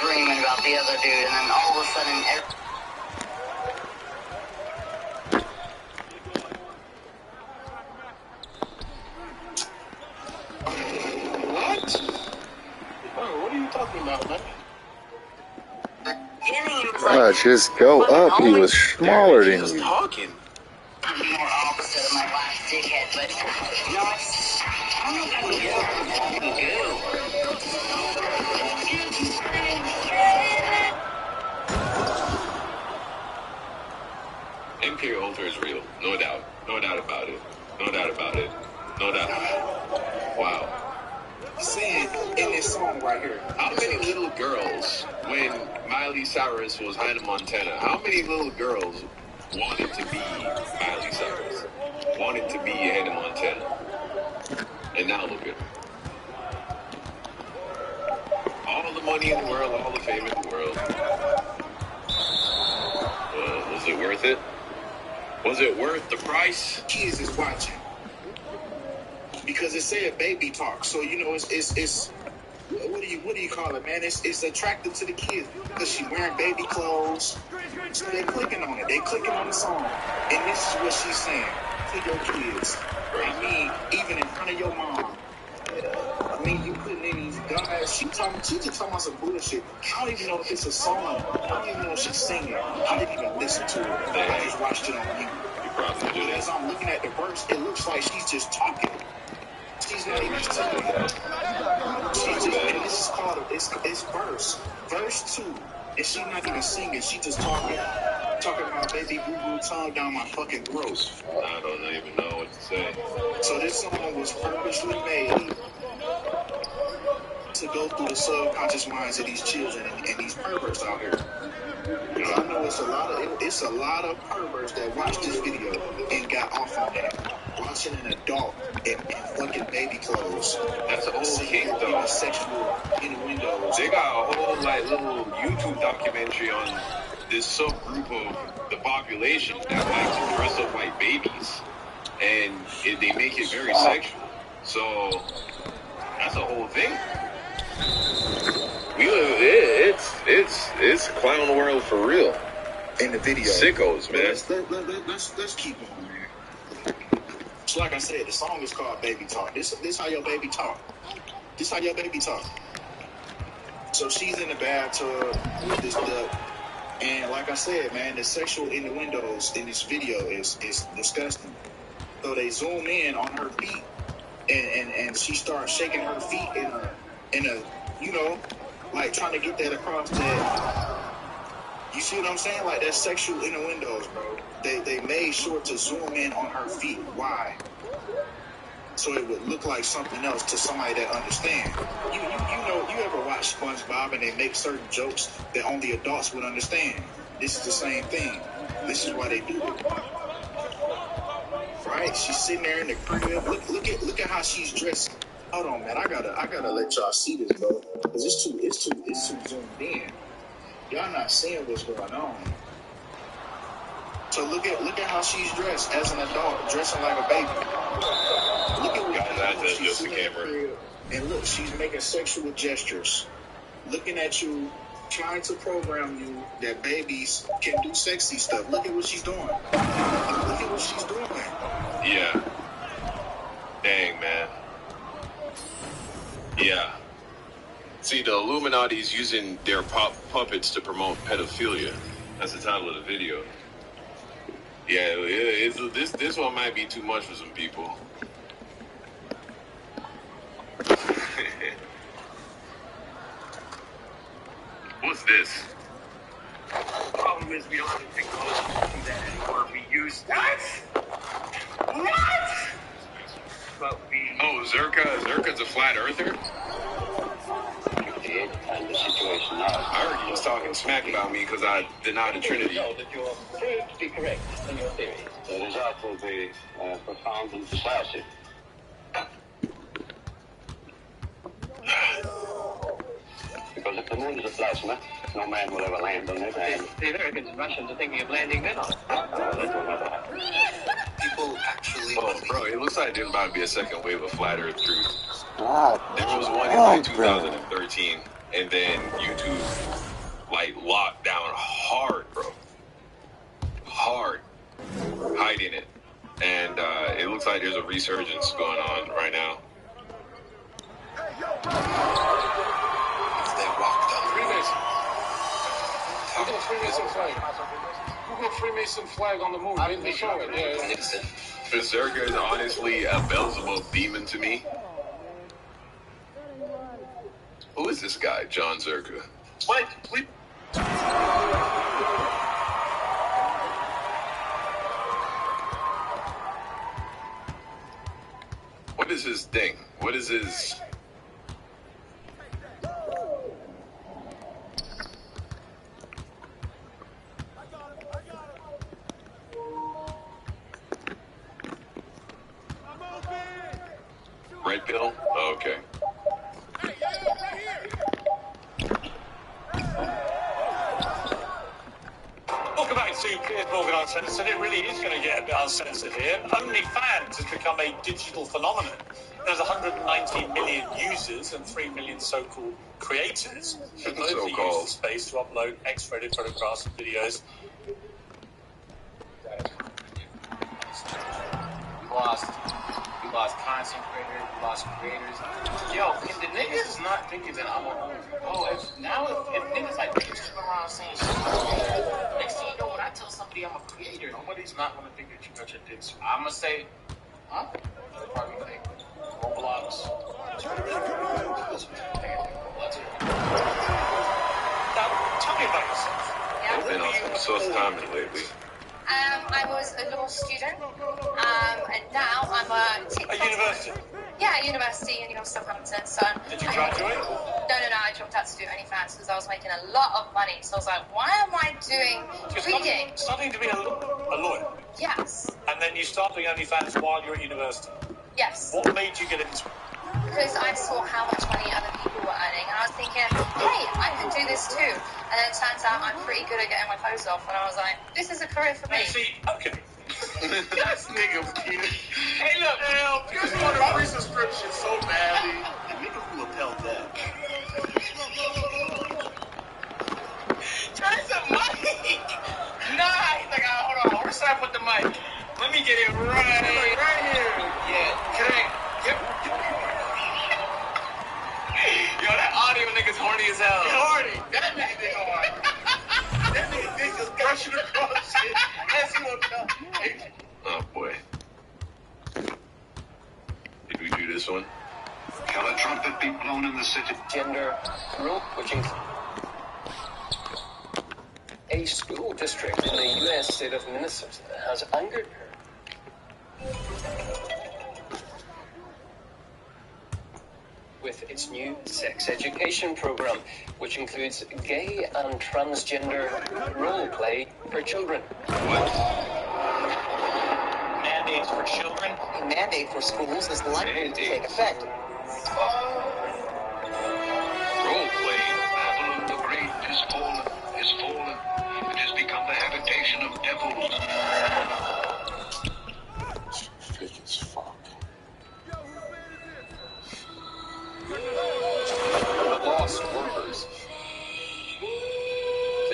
screaming about the other dude, and then all of a sudden, what? Oh, what are you talking about, man? Just go up. He was smaller than you. Talking. More opposite of my last dickhead, but no, I don't know if I can do. Imperial Ultra is real, no doubt. No doubt about it. No doubt about it. No doubt about it. Wow. Saying in this song right here, how many little girls, when Miley Cyrus was Hannah Montana, how many little girls wanted to be Miley Cyrus? Wanted to be Hannah Montana? And now look at her. All the money in the world, all the fame in the world. Was it worth it? Was it worth the price? Kids is watching. Because it said baby talk, so you know it's what do you call it, man? It's attractive to the kids because she wearing baby clothes, so they clicking on it. They clicking on the song, and this is what she's saying to your kids. I mean, even in front of your mom. I mean, you putting in these guys. She just talking about some bullshit. I don't even know if it's a song. I don't even know if she's singing. I didn't even listen to it. I just watched it on YouTube. But as I'm looking at the verse, it looks like she's just talking. She's not even singing. And this is called it's verse 2, and she's not even singing. She just talking about baby boo boo tongue down my fucking throat. I don't even know what to say. So this song was purposely made to go through the subconscious minds of these children and these perverts out here. Because I know it's a lot of perverts that watched this video and got off on that. Watching an adult in fucking baby clothes. That's a whole king, though. Sexual innuendos. They got a whole little YouTube documentary on this subgroup of the population that likes to dress up like babies, and they make it very sexual. So that's a whole thing. We live it's clown world for real. In the video, sickos, man. Let's keep on, man. So like I said, the song is called Baby Talk. This how your baby talk. This how your baby talk. So she's in the bathtub with this duck, and like I said, man, the sexual innuendos in this video is disgusting. So they zoom in on her feet, and she starts shaking her feet in a you know, like trying to get that across that. You see what I'm saying? Like that sexual innuendos, bro. They made sure to zoom in on her feet. Why? So it would look like something else to somebody that understands. You know, you ever watch SpongeBob and they make certain jokes that only adults would understand? This is the same thing. This is why they do it. Right? She's sitting there in the crib. Look at how she's dressed. Hold on, man. I gotta let y'all see this, bro. Cause it's too zoomed in. Y'all not seeing what's going on. So look at how she's dressed as an adult, dressing like a baby. Look at what she's sitting in the crib, and look, she's making sexual gestures, looking at you, trying to program you that babies can do sexy stuff. Look at what she's doing. Look at what she's doing. Yeah. Dang, man. Yeah. See, the Illuminati's using their puppets to promote pedophilia. That's the title of the video. Yeah, this one might be too much for some people. What's this? The problem is we don't have the technology to do that anymore. We use What? But Oh, Zerka's a flat earther? And the situation now. I heard you was talking smack about me because I denied the Trinity. No, that you are proved to be correct in your theory. The result will be profound and decisive. Because if the moon is a plasma, no man will ever land on it. And the Americans and Russians are thinking of landing men on it. People actually. Oh, bro, it looks like there's about to be a second wave of flat Earth truth. There was one in 2013, and then YouTube why there's a resurgence going on right now. They walked on Freemason. Google Freemason flag. Google Freemason flag on the moon. They show it. Yeah. Berserker is honestly a Beelzebub demon to me. Who is this guy, John Zerka? What? What is his thing? What is his... Red pill? Oh, okay. Talk about two Piers Morgan uncensored, it really is going to get a bit uncensored here. OnlyFans has become a digital phenomenon. There's 119 million users and 3 million so-called creators who both use the space to upload X-rated photographs and videos. We lost content creators, we lost creators. Yo, if the niggas is not thinking that I'm a if niggas like niggas just go around saying shit, next thing you know, when I tell somebody I'm a creator, nobody's not gonna think that you got your dick. I'm gonna say, huh? Probably fake. Roblox. Now, tell me about yourself. I've been on some sauce timing lately. I was a law student, and now I'm a TikTok. At university? Yeah, university in Southampton. So did you graduate? No, I dropped out to do OnlyFans because I was making a lot of money. So I was like, why am I doing reading? Starting to be a lawyer? Yes. And then you start doing OnlyFans while you're at university? Yes. What made you get into it? Because I saw how much money other people were earning, and I was thinking, hey, I can do this too. And then it turns out I'm pretty good at getting my clothes off, and I was like, this is a career for me. See, okay. This nigga, Peter. Hey, look, Pierce wanted a free subscription so badly. The nigga who lapelled that. Turn the mic. Nah, he's like, hold on, where should I put the mic? Let me get it right here. Yeah, correct. Yep. Yo, that audio nigga's horny as hell. He's horny. That nigga horny. That nigga dick just gushing across shit. As he won't come. Oh boy. Did we do this one? Shall a trumpet be blown in the city? Gender rule, which includes a school district in the U.S. state of Minnesota has angered her with its new sex education program, which includes gay and transgender role play for children. What? Mandates for children? A mandate for schools is likely to take effect. Role play. Babylon the Great is fallen. It has become the habitation of devils. Thick as fuck. The lost workers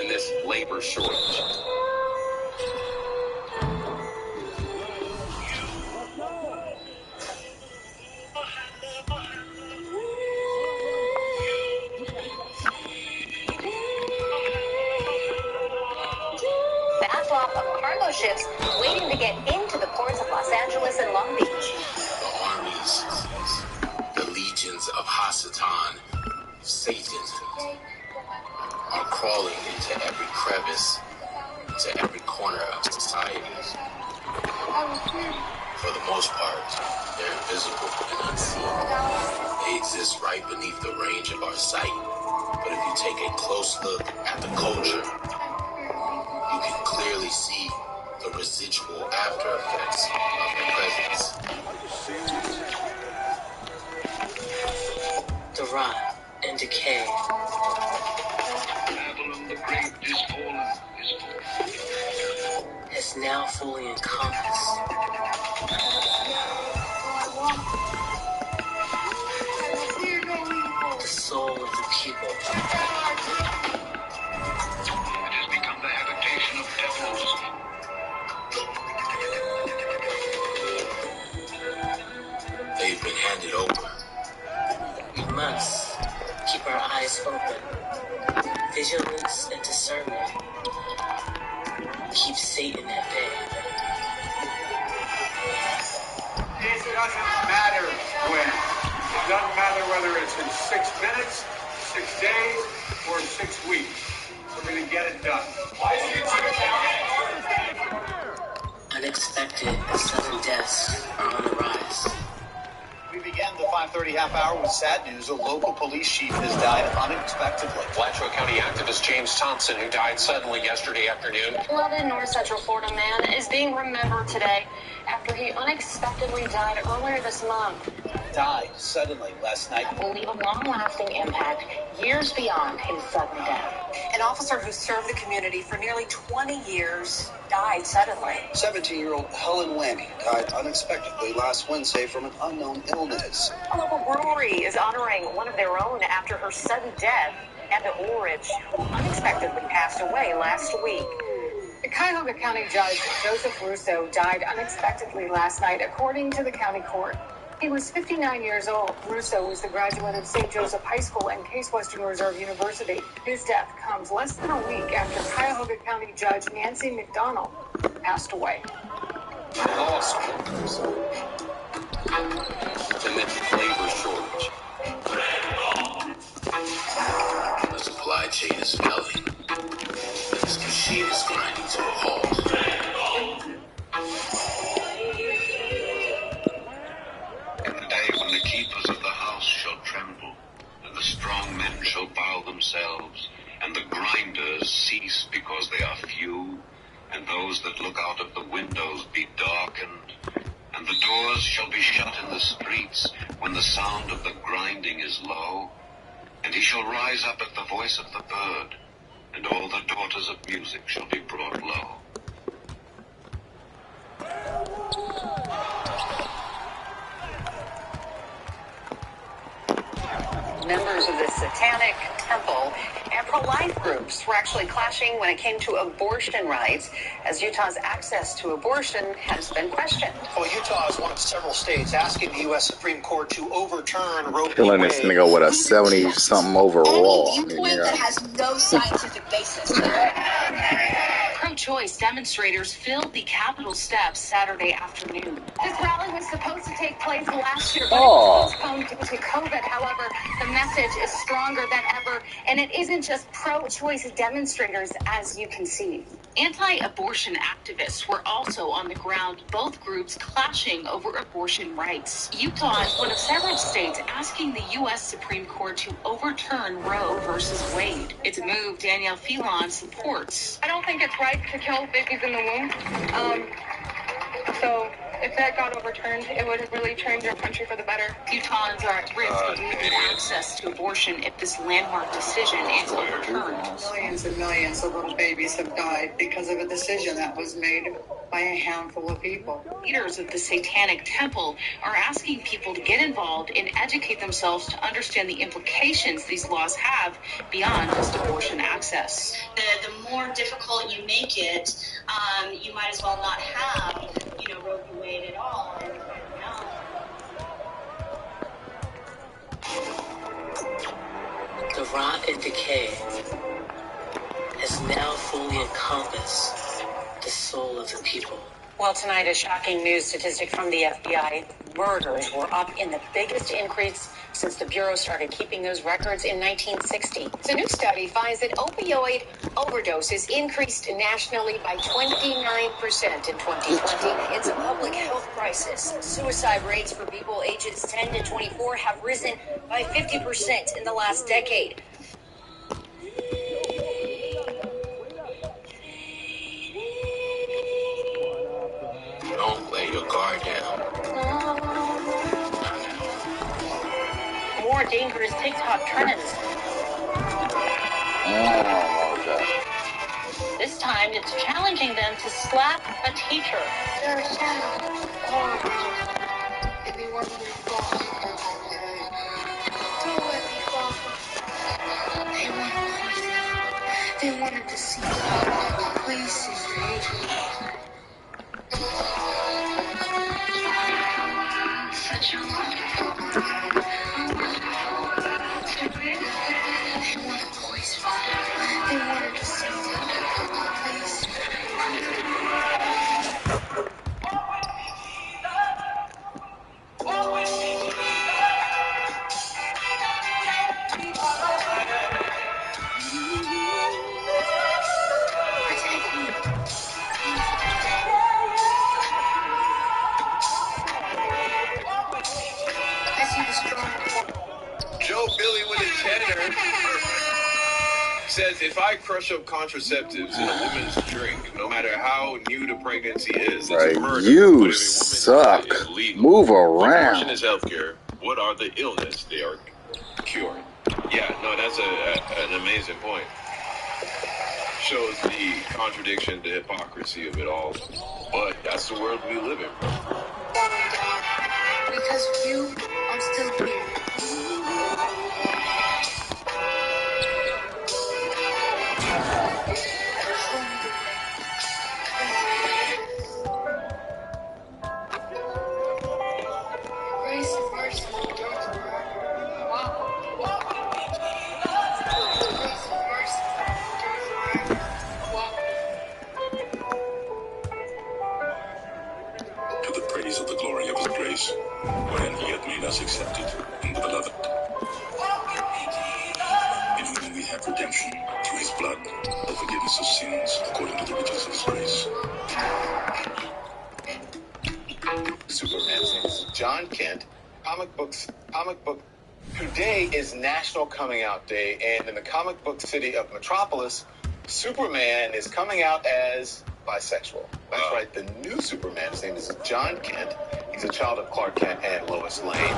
in this labor shortage. Backlog of cargo ships waiting to get into the ports of Los Angeles and Long Beach. The armies, the legions of Hasatan, Satan, are crawling into every crevice, into every corner of society. For the most part, they're invisible and unseen. They exist right beneath the range of our sight. But if you take a close look at the culture, you can clearly see the residual after effects of their presence. The rot and decay. Babylon the Great is fallen. Is now fully encompassed. The soul of the people. It has become the habitation of devils. vigilance and discernment keep Satan at bay. It doesn't matter when. It doesn't matter whether it's in 6 minutes, 6 days, or 6 weeks. We're going to get it done. Unexpected sudden deaths are on the rise. We began the 5:30 half hour with sad news. A local police chief has died unexpectedly. Alachua County activist James Thompson, who died suddenly yesterday afternoon. A 11 North Central Florida man is being remembered today after he unexpectedly died earlier this month. Died suddenly last night. Will leave a long-lasting impact years beyond his sudden death. An officer who served the community for nearly 20 years died suddenly. 17-year-old Helen Lanny died unexpectedly last Wednesday from an unknown illness. A local brewery is honoring one of their own after her sudden death. Amanda Ulrich, who unexpectedly passed away last week. The Cuyahoga County Judge Joseph Russo died unexpectedly last night, according to the county court. He was 59 years old. Russo was the graduate of St. Joseph High School and Case Western Reserve University. His death comes less than a week after Cuyahoga County Judge Nancy McDonald passed away. Law schools. To mention labor shortage. The supply chain is failing. This machine is grinding to a halt. In the day when the keepers of the house shall tremble, and the strong men shall bow themselves, and the grinders cease because they are few, and those that look out of the windows be darkened, and the doors shall be shut in the streets when the sound of the grinding is low, and he shall rise up at the voice of the bird, and all the daughters of music shall be brought low. Members of the Satanic Temple and pro-life groups were actually clashing when it came to abortion rights, as Utah's access to abortion has been questioned. Well, Utah is one of several states asking the U.S. Supreme Court to overturn Roe v. Killing this Wade. nigga with a 70-something overall. Any viewpoint that has no scientific basis. Pro-choice demonstrators filled the Capitol steps Saturday afternoon. This rally was supposed to take place last year, but it was postponed due to COVID. However, the message is stronger than ever, and it isn't just pro-choice demonstrators, as you can see. Anti-abortion activists were also on the ground, both groups clashing over abortion rights. Utah is one of several states asking the U.S. Supreme Court to overturn Roe versus Wade. It's a move Danielle Phelan supports. I don't think it's right to kill babies in the womb. So if that got overturned, it would really change our country for the better. Utahns are at risk of losing access to abortion if this landmark decision is overturned. Millions and millions of little babies have died because of a decision that was made by a handful of people. Leaders of the Satanic Temple are asking people to get involved and educate themselves to understand the implications these laws have beyond just abortion access. The more difficult you make it, you might as well not have, Roe v. Wade at all. The rot and decay has now fully encompassed the soul of the people. Well, tonight, a shocking news statistic from the FBI. Murders were up in the biggest increase since the Bureau started keeping those records in 1960. A new study finds that opioid overdoses increased nationally by 29% in 2020. It's a public health crisis. Suicide rates for people ages 10 to 24 have risen by 50% in the last decade. Don't lay your guard down. More dangerous TikTok trends. This time, it's challenging them to slap a teacher. They're sad, horrible, and they want me to fall. Don't let me fall. They wanted to see the places such a wonderful they want to poison If I crush up contraceptives in a woman's drink, no matter how new to pregnancy is, it's murder. You suck. Move around. Abortion is healthcare. What are the illness they are curing? Yeah, no, that's an amazing point. Shows the contradiction, the hypocrisy of it all. But that's the world we live in, bro. Because of you, I'm still here. Grace and mercy endures forever. Wow. Grace and mercy endures forever. Wow. To the praise of the glory of his grace, wherein he hath made us accepted in the beloved. In whom we have redemption through his blood, the forgiveness of sins according to the riches of his grace. Superman's name is John Kent. Comic book. Today is National Coming Out Day, and in the comic book city of Metropolis, Superman is coming out as bisexual. That's right, the new Superman, his name is John Kent. He's a child of Clark Kent and Lois Lane.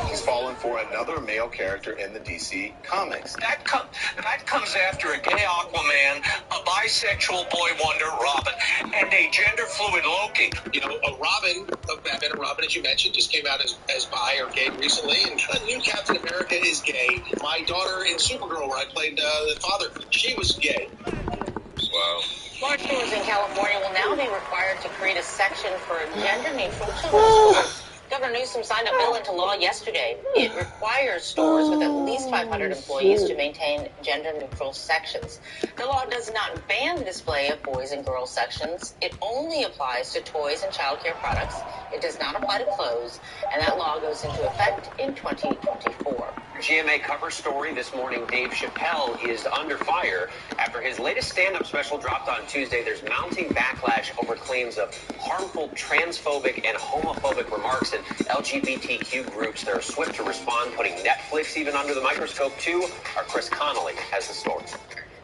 He's fallen for another male character in the DC comics. That comes after a gay Aquaman, a bisexual boy wonder, Robin, and a gender-fluid Loki. You know, a Robin of Batman and Robin, as you mentioned, just came out as bi or gay recently, and a new Captain America is gay. My daughter in Supergirl, where I played the father, she was gay. Wow. Large stores in California will now be required to create a section for gender-neutral children's. Governor Newsom signed a bill into law yesterday. It requires stores with at least 500 employees to maintain gender-neutral sections. The law does not ban the display of boys and girls sections. It only applies to toys and child care products. It does not apply to clothes, and that law goes into effect in 2024. GMA cover story this morning, Dave Chappelle is under fire after his latest stand-up special dropped on Tuesday. There's mounting backlash over claims of harmful transphobic and homophobic remarks in LGBTQ groups. They're swift to respond, putting Netflix even under the microscope, too. Our Chris Connolly has the story.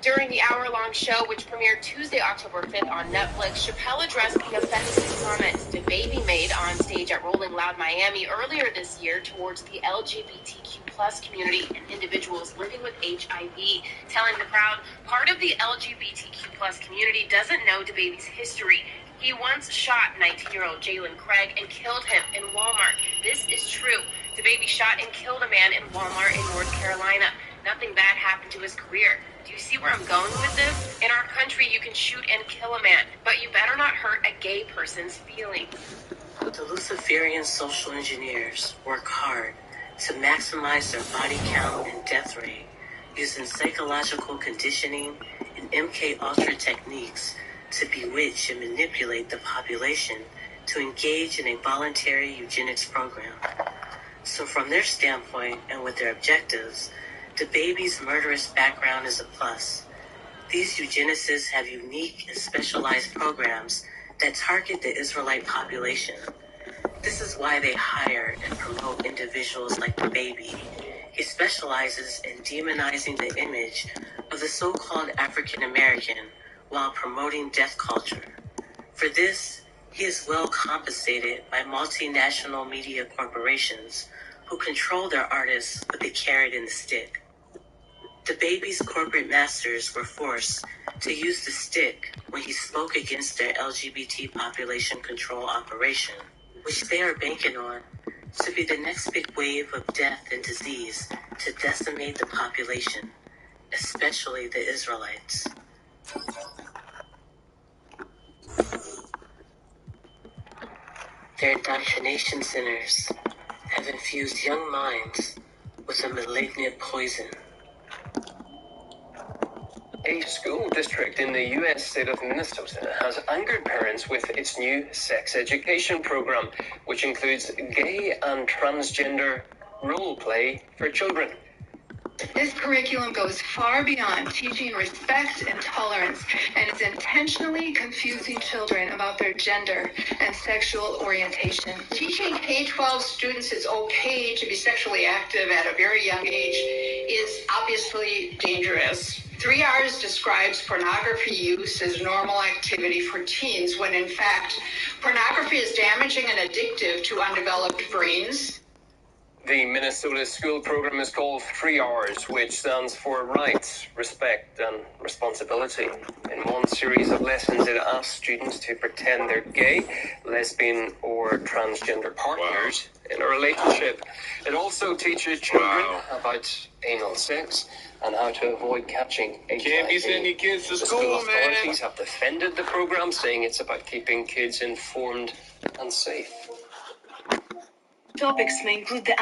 During the hour-long show, which premiered Tuesday, October 5th on Netflix, Chappelle addressed the offensive comments DaBaby made on stage at Rolling Loud Miami earlier this year towards the LGBTQ plus community and individuals living with HIV, telling the crowd part of the LGBTQ plus community doesn't know DaBaby's history. He once shot 19-year-old Jalen Craig and killed him in Walmart. This is true. DaBaby shot and killed a man in Walmart in North Carolina. Nothing bad happened to his career. Do you see where I'm going with this? In our country, you can shoot and kill a man, but you better not hurt a gay person's feelings. The Luciferian social engineers work hard to maximize their body count and death rate using psychological conditioning and MK Ultra techniques to bewitch and manipulate the population to engage in a voluntary eugenics program. So from their standpoint and with their objectives, DaBaby's murderous background is a plus. These eugenicists have unique and specialized programs that target the Israelite population. This is why they hire and promote individuals like DaBaby. He specializes in demonizing the image of the so-called African American while promoting death culture. For this, he is well compensated by multinational media corporations who control their artists with the carrot and the stick. DaBaby's corporate masters were forced to use the stick when he spoke against their LGBT population control operation, which they are banking on to be the next big wave of death and disease to decimate the population, especially the Israelites. Their indoctrination centers have infused young minds with a malignant poison. A school district in the U.S. state of Minnesota has angered parents with its new sex education program, which includes gay and transgender role play for children. This curriculum goes far beyond teaching respect and tolerance and is intentionally confusing children about their gender and sexual orientation. Teaching K-12 students it's okay to be sexually active at a very young age is obviously dangerous. 3 R's describes pornography use as normal activity for teens when in fact pornography is damaging and addictive to undeveloped brains. The Minnesota school program is called 3 R's, which stands for rights, respect, and responsibility. In one series of lessons, it asks students to pretend they're gay, lesbian, or transgender partners in a relationship. It also teaches children about anal sex and how to avoid catching HIV. Can't be sending kids to school, School authorities have defended the program, saying it's about keeping kids informed and safe. Topics may include the